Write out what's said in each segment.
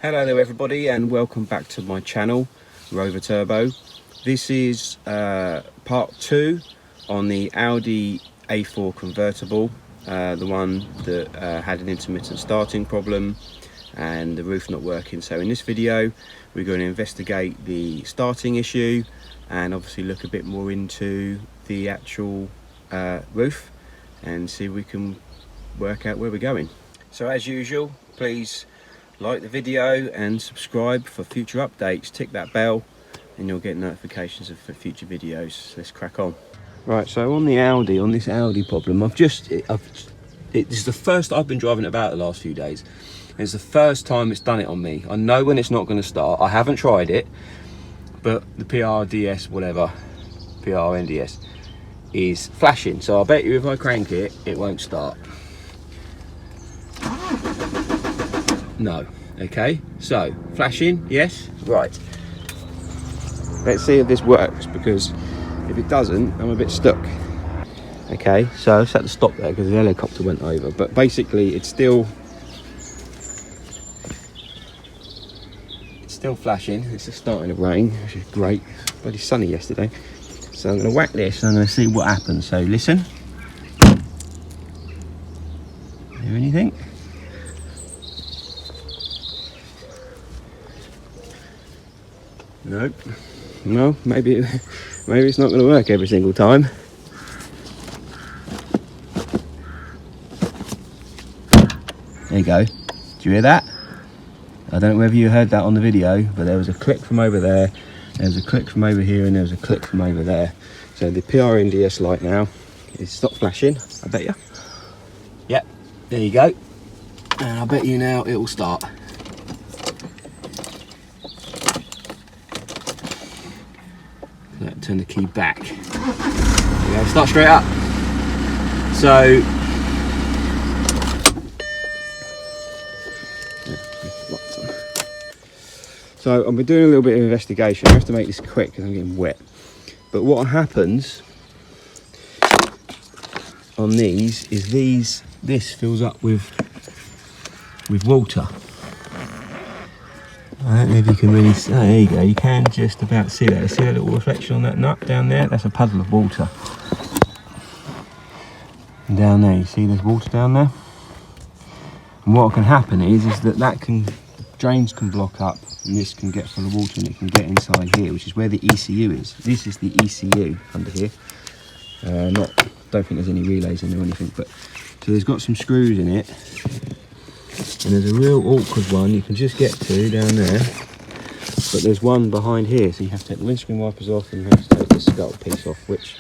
Hello there everybody, and welcome back to my channel, Rover Turbo. This is part 2 on the Audi A4 convertible, the one that had an intermittent starting problem and the roof not working. So in this video we're going to investigate the starting issue and obviously look a bit more into the actual roof and see if we can work out where we're going. So as usual, please like the video and subscribe for future updates. Tick that bell and you'll get notifications of future videos. Let's crack on. Right, so on the Audi, on this Audi problem, this is the first I've been driving about the last few days. It's the first time it's done it on me. I know when it's not going to start. I haven't tried it, but the PRDS, whatever, PRNDS is flashing. So I bet you if I crank it, it won't start. No. Okay, so flashing, yes, right. Let's see if this works, because if it doesn't, I'm a bit stuck. Okay, so I just had to stop there because the helicopter went over, but basically it's still flashing. It's just starting to rain, which is great. It's bloody sunny yesterday. So I'm going to whack this and I'm going to see what happens. So listen. Hear anything? Nope. No, maybe it's not going to work every single time. There you go. Did you hear that? I don't know whether you heard that on the video, but there was a click from over there, there was a click from over here, and there was a click from over there. So the PRNDS light now is stopped flashing, I bet you. Yep, there you go. And I bet you now it will start. Turn the key back. There you go, start straight up. So I've been doing a little bit of investigation. I have to make this quick because I'm getting wet. But what happens on these is this fills up with water. I don't know if you can really see. Oh, there you go, you can just about see that. See that little reflection on that nut down there? That's a puddle of water. And down there, you see there's water down there? And what can happen is that drains can block up and this can get full of water and it can get inside here, which is where the ECU is. This is the ECU under here. Don't think there's any relays in there or anything, but so there's got some screws in it. And there's a real awkward one you can just get to down there, but there's one behind here, so you have to take the windscreen wipers off and you have to take the skull piece off, which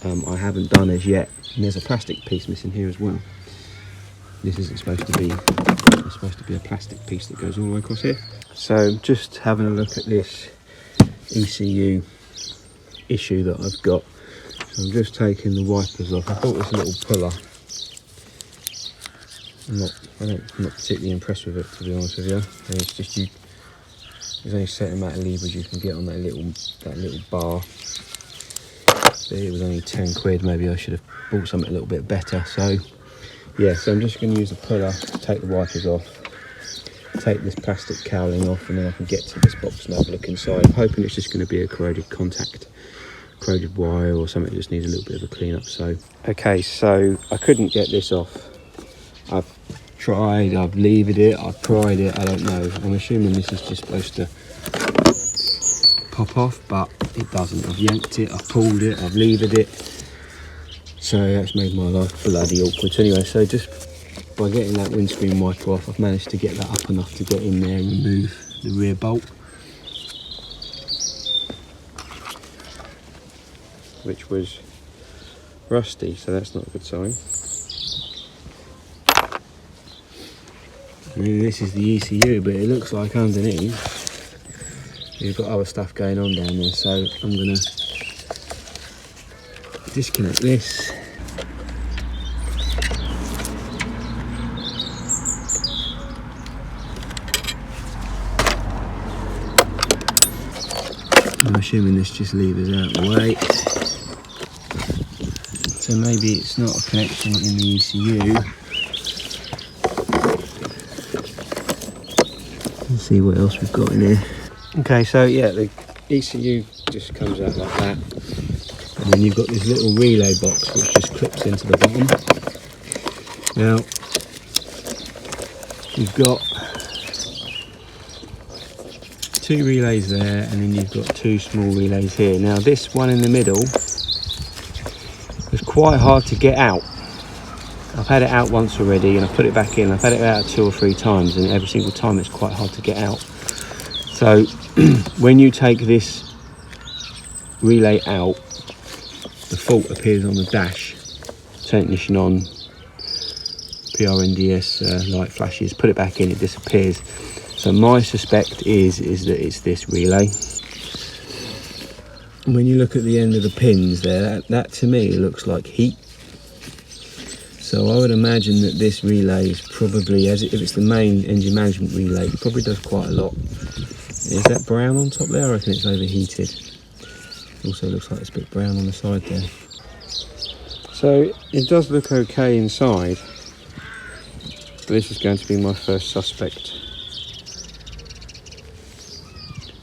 I haven't done as yet. And there's a plastic piece missing here as well. This isn't supposed to be, it's supposed to be a plastic piece that goes all the way across here. So just having a look at this ECU issue that I've got. So I'm just taking the wipers off. I thought it was a little puller. I'm not particularly impressed with it, to be honest with you. And it's just there's only a certain amount of levers you can get on that little bar. But it was only 10 quid. Maybe I should have bought something a little bit better. So yeah, so I'm just going to use a puller to take the wipers off, take this plastic cowling off, and then I can get to this box and have a look inside. I'm hoping it's just going to be a corroded wire or something that just needs a little bit of a clean up. So okay, so I couldn't get this off. I've tried, I've levered it, I've pried it, I don't know. I'm assuming this is just supposed to pop off, but it doesn't. I've yanked it, I've pulled it, I've levered it. So that's made my life bloody awkward. So anyway, so just by getting that windscreen wiper off, I've managed to get that up enough to get in there and remove the rear bolt, which was rusty, so that's not a good sign. And this is the ECU, but it looks like underneath you've got other stuff going on down there, so I'm going to disconnect this. I'm assuming this just levers out the way. So maybe it's not a connection in the ECU. Let's see what else we've got in here. Okay, so yeah, the ECU just comes out like that, and then you've got this little relay box which just clips into the bottom. Now you've got 2 relays there, and then you've got 2 small relays here. Now this one in the middle was quite hard to get out. I've had it out once already and I've put it back in. I've had it out 2 or 3 times, and every single time it's quite hard to get out. So when you take this relay out, the fault appears on the dash. Turn ignition on, PRNDS light flashes, put it back in, it disappears. So my suspect is that it's this relay. When you look at the end of the pins there, that to me looks like heat. So I would imagine that this relay is probably, if it's the main engine management relay, it probably does quite a lot. Is that brown on top there? I reckon it's overheated. Also looks like it's a bit brown on the side there. So it does look okay inside, but this is going to be my first suspect.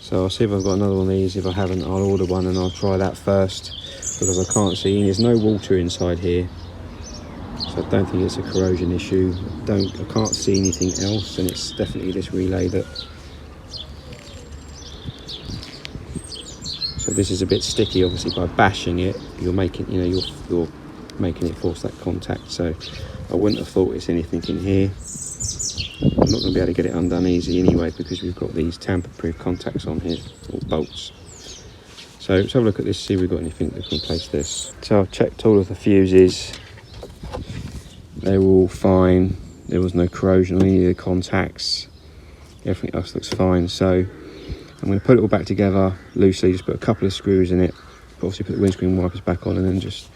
So I'll see if I've got another one of these. If I haven't, I'll order one and I'll try that first, because I can't see, there's no water inside here. So I don't think it's a corrosion issue. I can't see anything else, and it's definitely this relay that. So this is a bit sticky. Obviously, by bashing it, you're making, you're making it force that contact. So I wouldn't have thought it's anything in here. I'm not going to be able to get it undone easy anyway, because we've got these tamper-proof contacts on here, or bolts. So let's have a look at this, see if we've got anything that can replace this. So I've checked all of the fuses. They were all fine. There was no corrosion on any of the contacts. Everything else looks fine. So I'm going to put it all back together loosely, just put a couple of screws in it, obviously put the windscreen wipers back on, and then just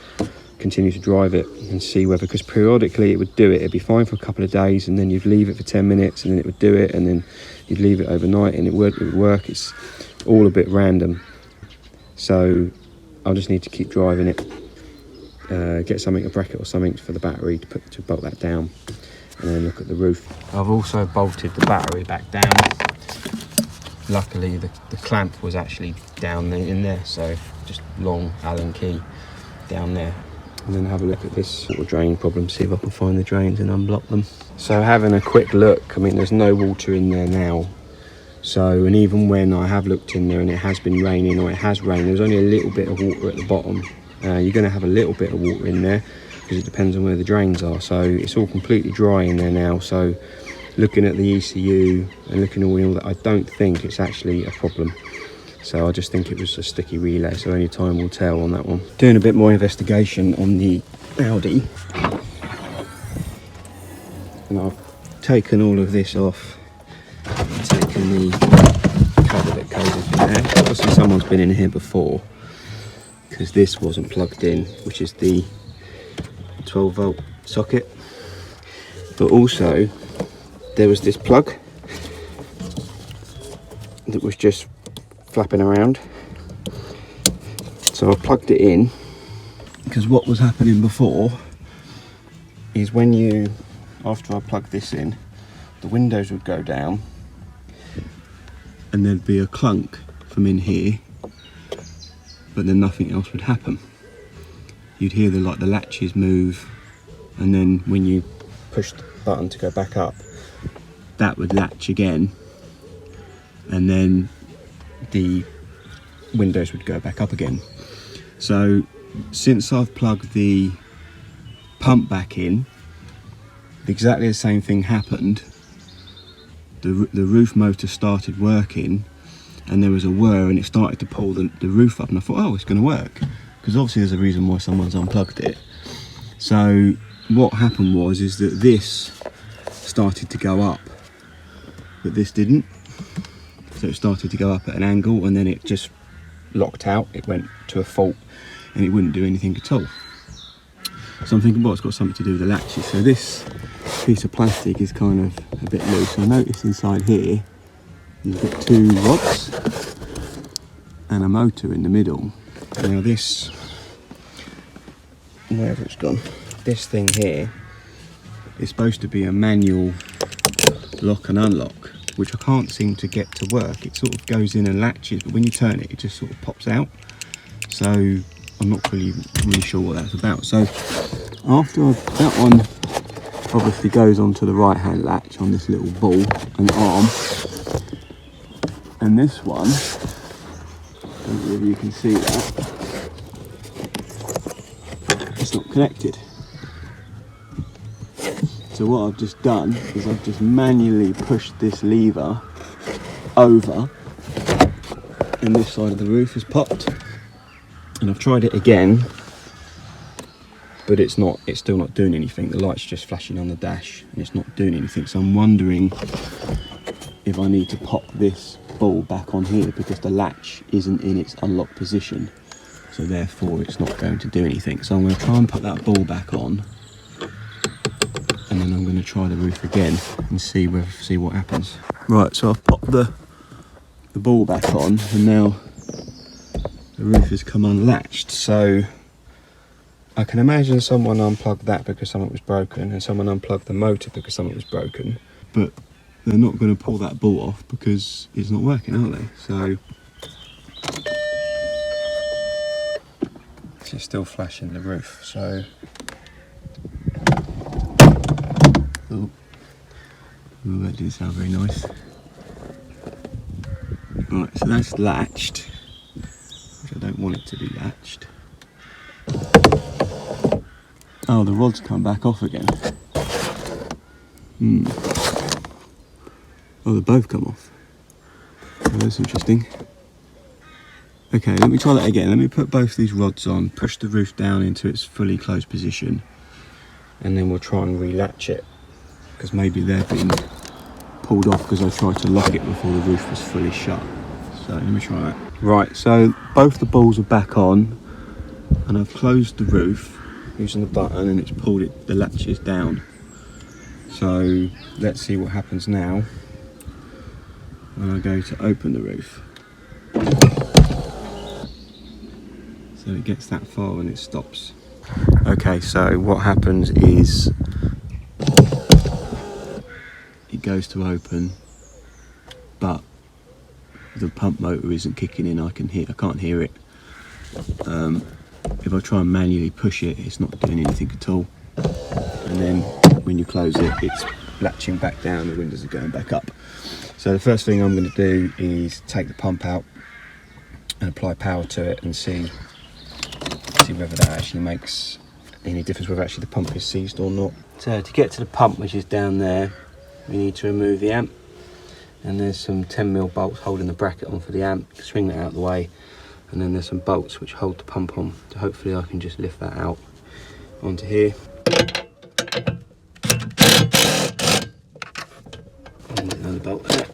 continue to drive it and see whether, because periodically it would do it. It'd be fine for a couple of days, and then you'd leave it for 10 minutes and then it would do it, and then you'd leave it overnight and it would work. It's all a bit random. So I'll just need to keep driving it. Get something, a bracket or something for the battery to bolt that down, and then look at the roof. I've also bolted the battery back down. Luckily the clamp was actually down in there, so just long Allen key down there. And then have a look at this water drain problem, see if I can find the drains and unblock them. So having a quick look, I mean there's no water in there now. So, and even when I have looked in there and it has been raining, or it has rained, there's only a little bit of water at the bottom. You're going to have a little bit of water in there because it depends on where the drains are. So it's all completely dry in there now. So looking at the ECU and looking at all that, I don't think it's actually a problem. So I just think it was a sticky relay. So only time will tell on that one. Doing a bit more investigation on the Audi, and I've taken all of this off. I've taken the cover that goes in there. Obviously someone's been in here before, because this wasn't plugged in, which is the 12 volt socket. But also there was this plug that was just flapping around. So I plugged it in, because what was happening before is when after I plugged this in, the windows would go down and there'd be a clunk from in here, but then nothing else would happen. You'd hear the latches move, and then when you push the button to go back up, that would latch again, and then the windows would go back up again. So since I've plugged the pump back in, exactly the same thing happened. The roof motor started working, and there was a whir, and it started to pull the roof up, and I thought, oh, it's going to work, because obviously there's a reason why someone's unplugged it. So what happened is that this started to go up, but this didn't. So it started to go up at an angle, and then it just locked out. It went to a fault and it wouldn't do anything at all. So I'm thinking, well, it's got something to do with the latches. So this piece of plastic is kind of a bit loose. I noticed inside here you've got 2 rods and a motor in the middle. Now this, wherever it's gone, this thing here is supposed to be a manual lock and unlock. which I can't seem to get to work. It sort of goes in and latches, but when you turn it, it just sort of pops out. So I'm not really sure what that's about. So after that one obviously goes onto the right hand latch on this little ball and arm, and this one, I don't know if you can see that, it's not connected. So what I've just done is I've just manually pushed this lever over, and this side of the roof has popped. And I've tried it again, but it's still not doing anything. The light's just flashing on the dash and it's not doing anything. So I'm wondering if I need to pop this ball back on here, because the latch isn't in its unlocked position. So therefore it's not going to do anything. So I'm going to try and put that ball back on, and then I'm going to try the roof again and see what happens. Right, so I've popped the ball back on, and now the roof has come unlatched. So I can imagine someone unplugged that because something was broken, and someone unplugged the motor because something was broken, but they're not going to pull that bolt off because it's not working, are they? So it's still flashing the roof. So ooh, that didn't sound very nice. Right, so that's latched, which I don't want it to be latched. Oh, the rod's come back off again. Oh, they both come off. Oh, that's interesting. Okay, let me try that again. Let me put both these rods on, push the roof down into its fully closed position, and then we'll try and re-latch it, because maybe they've been pulled off because I tried to lock it before the roof was fully shut. So let me try that. Right, so both the balls are back on, and I've closed the roof using the button, and it's pulled the latches down. So let's see what happens now when I go to open the roof. So it gets that far and it stops. Okay, so what happens is it goes to open, but the pump motor isn't kicking in. I can't hear it. If I try and manually push it, it's not doing anything at all. And then when you close it, it's latching back down, the windows are going back up. So the first thing I'm going to do is take the pump out and apply power to it and see whether that actually makes any difference, whether actually the pump is seized or not. So to get to the pump, which is down there, we need to remove the amp, and there's some 10mm bolts holding the bracket on for the amp. Swing that out of the way, and then there's some bolts which hold the pump on. So hopefully I can just lift that out onto here. And another bolt there.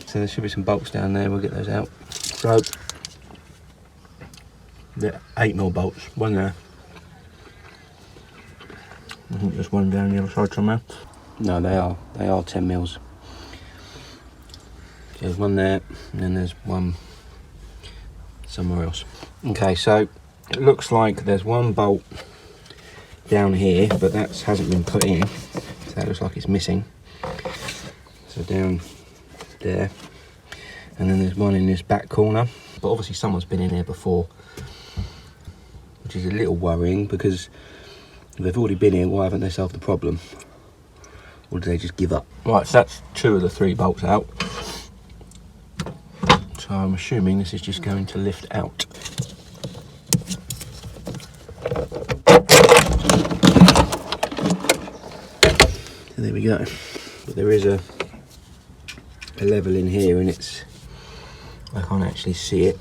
So there should be some bolts down there, we'll get those out. So, the 8mm bolts, one there. I think there's one down the other side somewhere. No, they are 10mm. There's one there, and then there's one somewhere else. Okay, so it looks like there's one bolt down here, but that hasn't been put in, so that looks like it's missing. So down there, and then there's one in this back corner, but obviously someone's been in here before, which is a little worrying, because if they've already been here, why haven't they solved the problem, or did they just give up? Right, so that's 2 of the 3 bolts out, so I'm assuming this is just going to lift out. So there we go, but there is a level in here, and I can't actually see it.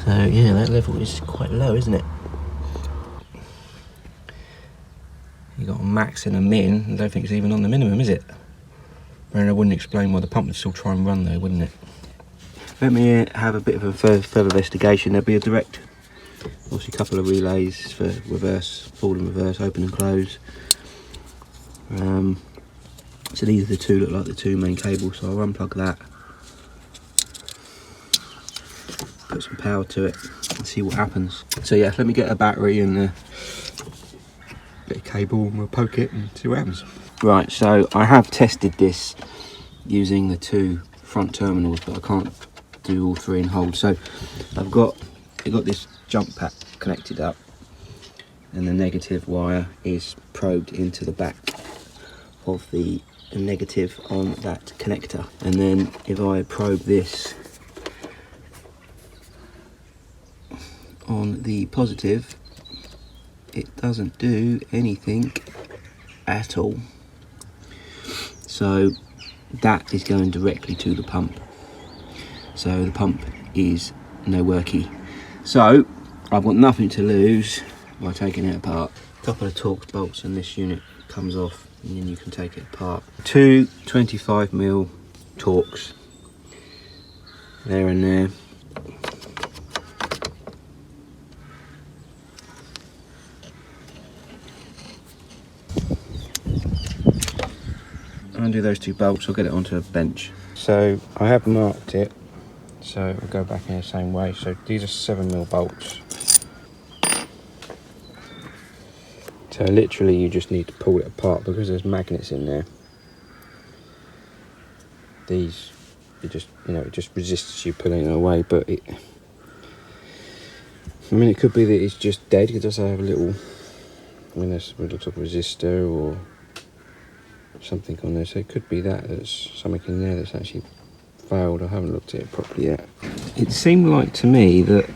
So yeah, that level is quite low, isn't it? You got a max and a min. I don't think it's even on the minimum, is it? And I wouldn't explain why the pump would still try and run though, wouldn't it? Let me have a bit of a further investigation. There'll be a direct Obviously a couple of relays for reverse, forward and reverse, open and close. So these are the two, look like the two main cables, so I'll unplug that, put some power to it and see what happens. So yeah, let me get a battery and a bit of cable and we'll poke it and see what happens. Right, so I have tested this using the two front terminals, but I can't do all three in hold. So I've got this jump pack connected up, and the negative wire is probed into the back of the negative on that connector. And then if I probe this on the positive, it doesn't do anything at all. So that is going directly to the pump. So the pump is no worky. So I've got nothing to lose by taking it apart. A couple of Torx bolts and this unit comes off, and then you can take it apart. Two 25mm Torx, there and there. Undo those two bolts, I'll get it onto a bench. So I have marked it, so we'll go back in the same way. So these are 7mm bolts. So literally you just need to pull it apart because there's magnets in there. These, it just resists you pulling it away, but it could be that it's just dead. It does have a little, there's a little resistor or something on there, so it could be that there's something in there that's actually failed. I haven't looked at it properly yet. It seemed like to me that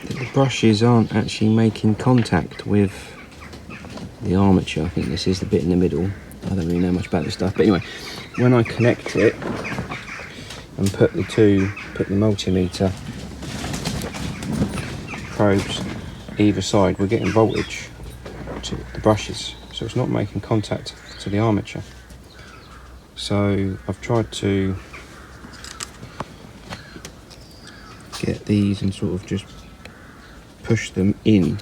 the brushes aren't actually making contact with the armature. I think this is the bit in the middle. I don't really know much about this stuff, but anyway, when I connect it and put the multimeter probes either side, we're getting voltage to the brushes, so it's not making contact to the armature. So I've tried to get these and sort of just push them in.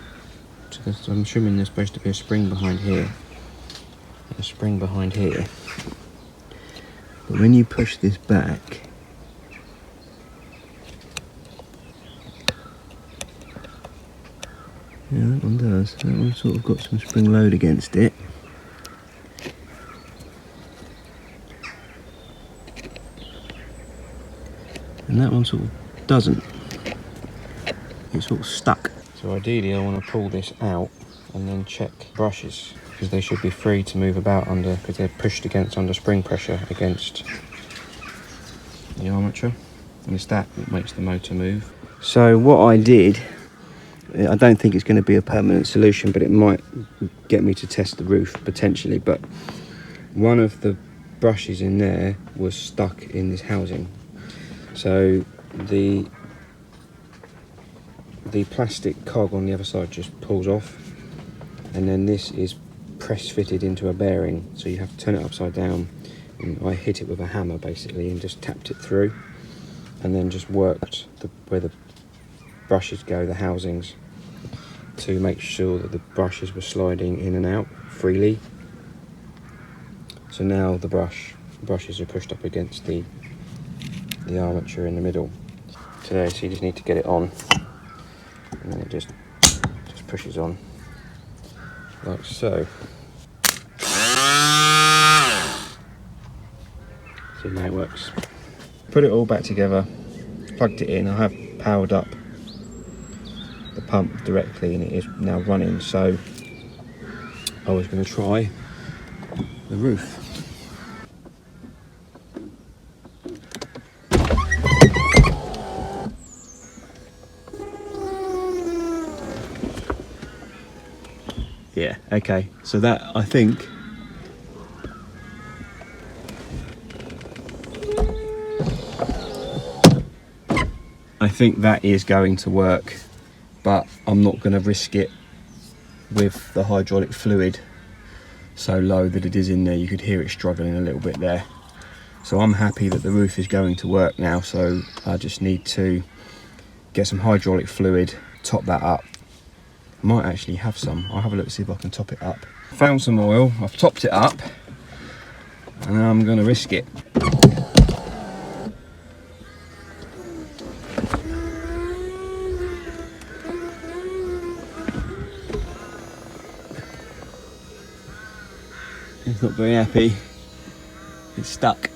So I'm assuming there's supposed to be a spring behind here, and a spring behind here. But when you push this back, yeah, that one does. That one's sort of got some spring load against it. And that one sort of doesn't. It's sort of stuck. So ideally I want to pull this out and then check brushes, because they should be free to move about under, because they're pushed against under spring pressure against the armature, and it's that makes the motor move. So what I did, I don't think it's going to be a permanent solution, but it might get me to test the roof potentially. But one of the brushes in there was stuck in this housing, so the plastic cog on the other side just pulls off, and then this is press fitted into a bearing, so you have to turn it upside down, and I hit it with a hammer basically and just tapped it through, and then just worked where the brushes go, the housings, to make sure that the brushes were sliding in and out freely. So now the brushes are pushed up against the armature in the middle. So you just need to get it on, and then it just pushes on like so. So now it works. Put it all back together, plugged it in. I have powered up the pump directly and it is now running, so I was going to try the roof. Yeah, okay, so that I think that is going to work, but I'm not going to risk it with the hydraulic fluid so low that it is in there. You could hear it struggling a little bit there. So I'm happy that the roof is going to work now, so I just need to get some hydraulic fluid, top that up. Might actually have some. I'll have a look, see if I can top it up. Found some oil, I've topped it up, and now I'm going to risk it. It's not very happy. It's stuck.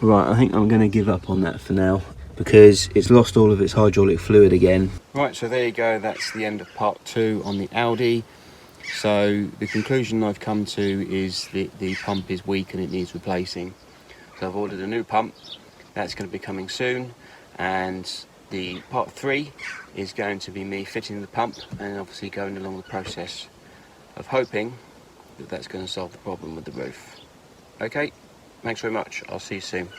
Right, I think I'm going to give up on that for now because it's lost all of its hydraulic fluid again. Right, so there you go, that's the end of part 2 on the Audi. So the conclusion I've come to is that the pump is weak and it needs replacing. So I've ordered a new pump, that's going to be coming soon, and the part 3 is going to be me fitting the pump and obviously going along the process of hoping that that's going to solve the problem with the roof. Okay, thanks very much, I'll see you soon.